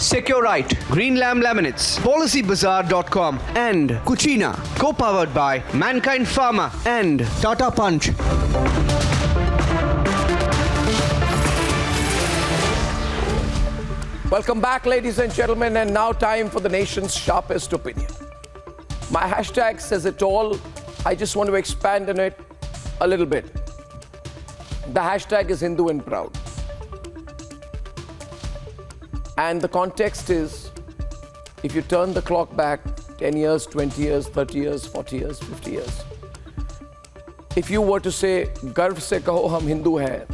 Secure Right, Green Lamb Laminates, PolicyBazaar.com, and Cucina, co-powered by Mankind Pharma and Tata Punch. Welcome back, ladies and gentlemen, and now time for the nation's sharpest opinion. My hashtag says it all. I just want to expand on it a little bit. The hashtag is Hindu and Proud. And the context is, if you turn the clock back 10 years, 20 years, 30 years, 40 years, 50 years, if you were to say, Garv se kaho hum Hindu hai,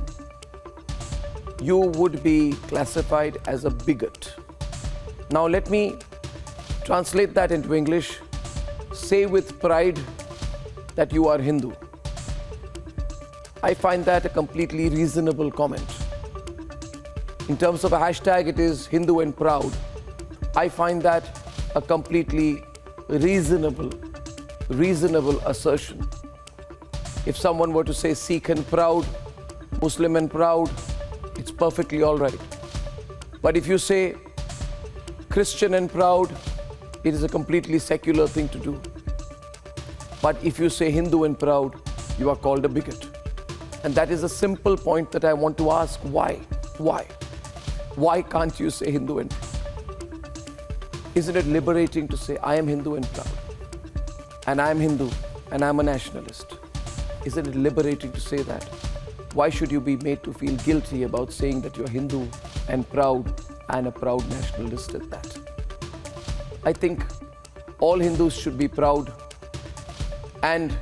you would be classified as a bigot. Now let me translate that into English. Say with pride that you are Hindu. I find that a completely reasonable comment. In terms of a hashtag, it is Hindu and Proud. I find that a completely reasonable assertion. If someone were to say Sikh and proud, Muslim and proud, it's perfectly all right. But if you say Christian and proud, it is a completely secular thing to do. But if you say Hindu and proud, you are called a bigot. And that is a simple point that I want to ask. Why? Why? Why can't you say Hindu and proud? Isn't it liberating to say, I am Hindu and proud, and I am Hindu, and I am a nationalist? Isn't it liberating to say that? Why should you be made to feel guilty about saying that you're Hindu and a proud nationalist at that? I think all Hindus should be proud, and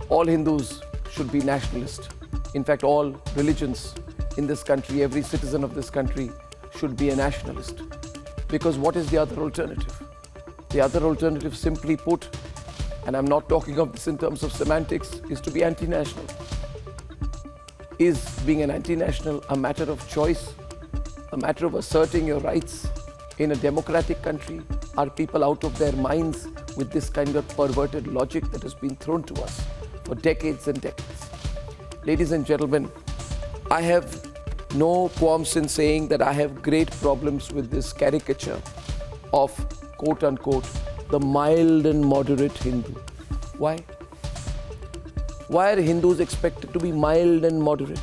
all Hindus should be nationalist. In fact, all religions in this country, every citizen of this country should be a nationalist. Because what is the other alternative? The other alternative, simply put, and I'm not talking of this in terms of semantics, is to be anti-national. Is being an anti-national a matter of choice, a matter of asserting your rights in a democratic country? Are people out of their minds with this kind of perverted logic that has been thrown to us for decades and decades? Ladies and gentlemen, I have no qualms in saying that I have great problems with this caricature of, quote unquote, the mild and moderate Hindu. Why? Why are Hindus expected to be mild and moderate?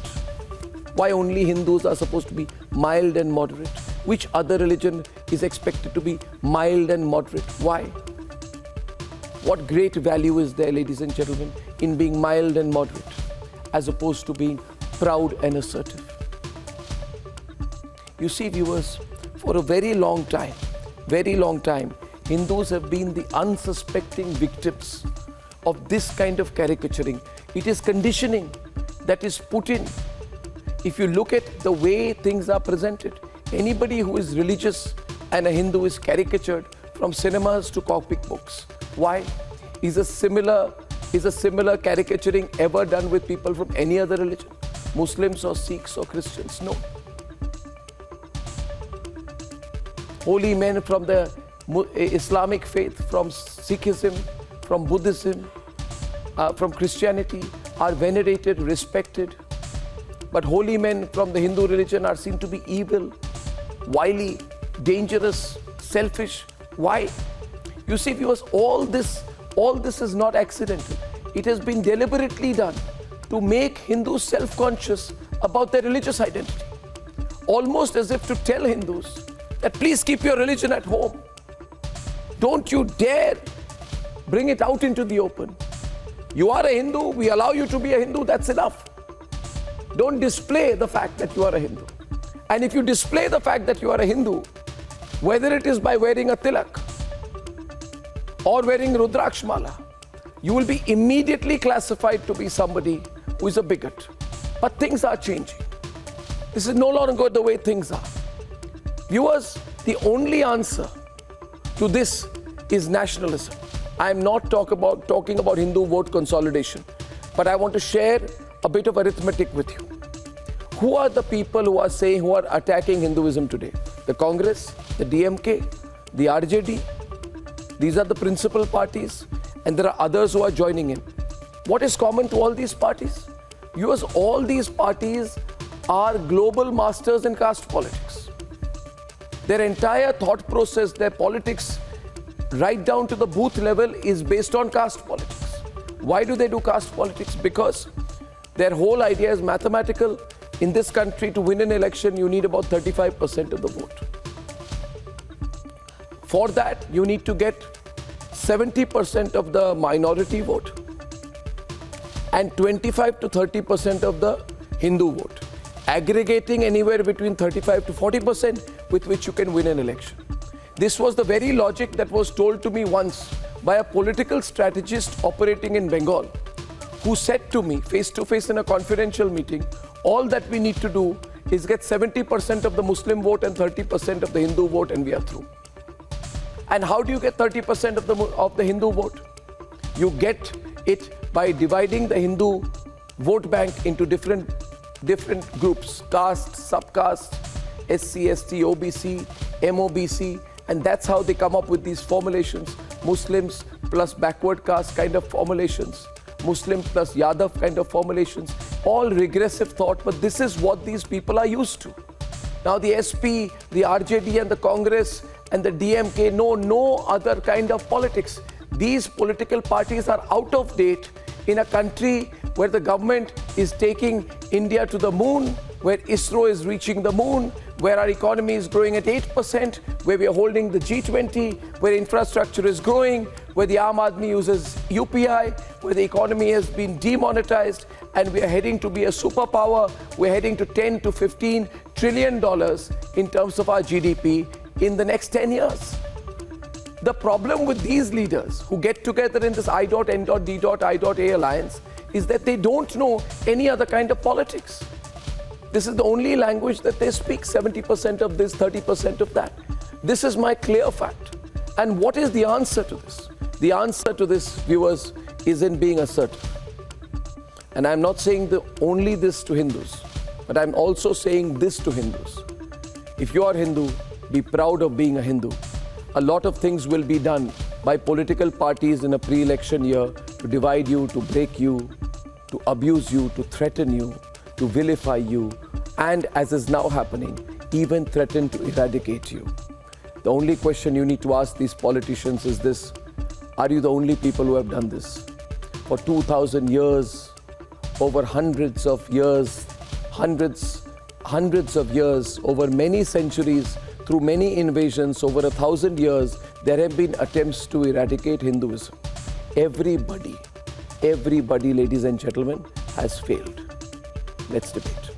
Why only Hindus are supposed to be mild and moderate? Which other religion is expected to be mild and moderate? Why? What great value is there, ladies and gentlemen, in being mild and moderate, as opposed to being proud and assertive? You see, viewers, for a very long time, Hindus have been the unsuspecting victims of this kind of caricaturing. It is conditioning that is put in. If you look at the way things are presented, anybody who is religious and a Hindu is caricatured from cinemas to comic books. Why? Is a similar caricaturing ever done with people from any other religion? Muslims or Sikhs or Christians? No. Holy men from the Islamic faith, from Sikhism, from Buddhism, from Christianity are venerated, respected. But holy men from the Hindu religion are seen to be evil, wily, dangerous, selfish. Why? You see, viewers, all this is not accidental. It has been deliberately done to make Hindus self-conscious about their religious identity. Almost as if to tell Hindus that please keep your religion at home. Don't you dare bring it out into the open. You are a Hindu, we allow you to be a Hindu, that's enough. Don't display the fact that you are a Hindu. And if you display the fact that you are a Hindu, whether it is by wearing a tilak or wearing Rudraksh mala, you will be immediately classified to be somebody who is a bigot. But things are changing. This is no longer the way things are. Viewers, the only answer to this is nationalism. I am not talking about Hindu vote consolidation, but I want to share a bit of arithmetic with you. Who are the people who are attacking Hinduism today? The Congress, the DMK, the RJD. These are the principal parties, and there are others who are joining in. What is common to all these parties? Viewers, all these parties are global masters in caste politics. Their entire thought process, their politics, right down to the booth level, is based on caste politics. Why do they do caste politics? Because their whole idea is mathematical. In this country, to win an election, you need about 35% of the vote. For that, you need to get 70% of the minority vote and 25 to 30% of the Hindu vote, aggregating anywhere between 35 to 40% with which you can win an election. This was the very logic that was told to me once by a political strategist operating in Bengal, who said to me face to face in a confidential meeting, all that we need to do is get 70% of the Muslim vote and 30% of the Hindu vote, and we are through. And how do you get 30% of the Hindu vote? You get it by dividing the Hindu vote bank into different groups, caste, subcaste, SC, ST, OBC, MOBC, and that's how they come up with these formulations. Muslims plus backward caste kind of formulations, Muslim plus Yadav kind of formulations, all regressive thought, but this is what these people are used to. Now the SP, the RJD and the Congress and the DMK know no other kind of politics. These political parties are out of date in a country where the government is taking India to the moon, where ISRO is reaching the moon, where our economy is growing at 8%, where we are holding the G20, where infrastructure is growing, where the Aam Aadmi uses UPI, where the economy has been demonetized, and we are heading to be a superpower. We're heading to $10 to $15 trillion in terms of our GDP in the next 10 years. The problem with these leaders who get together in this I.N.D.I.A alliance is that they don't know any other kind of politics. This is the only language that they speak, 70% of this, 30% of that. This is my clear fact. And what is the answer to this? The answer to this, viewers, is in being assertive. And I'm not saying only this to Hindus, but I'm also saying this to Hindus. If you are Hindu, be proud of being a Hindu. A lot of things will be done by political parties in a pre-election year to divide you, to break you, to abuse you, to threaten you, to vilify you, and as is now happening, even threaten to eradicate you. The only question you need to ask these politicians is this: are you the only people who have done this? For 2,000 years, over hundreds of years, hundreds of years, over many centuries, through many invasions, over 1,000 years, there have been attempts to eradicate Hinduism. Everybody, ladies and gentlemen, has failed. Let's debate.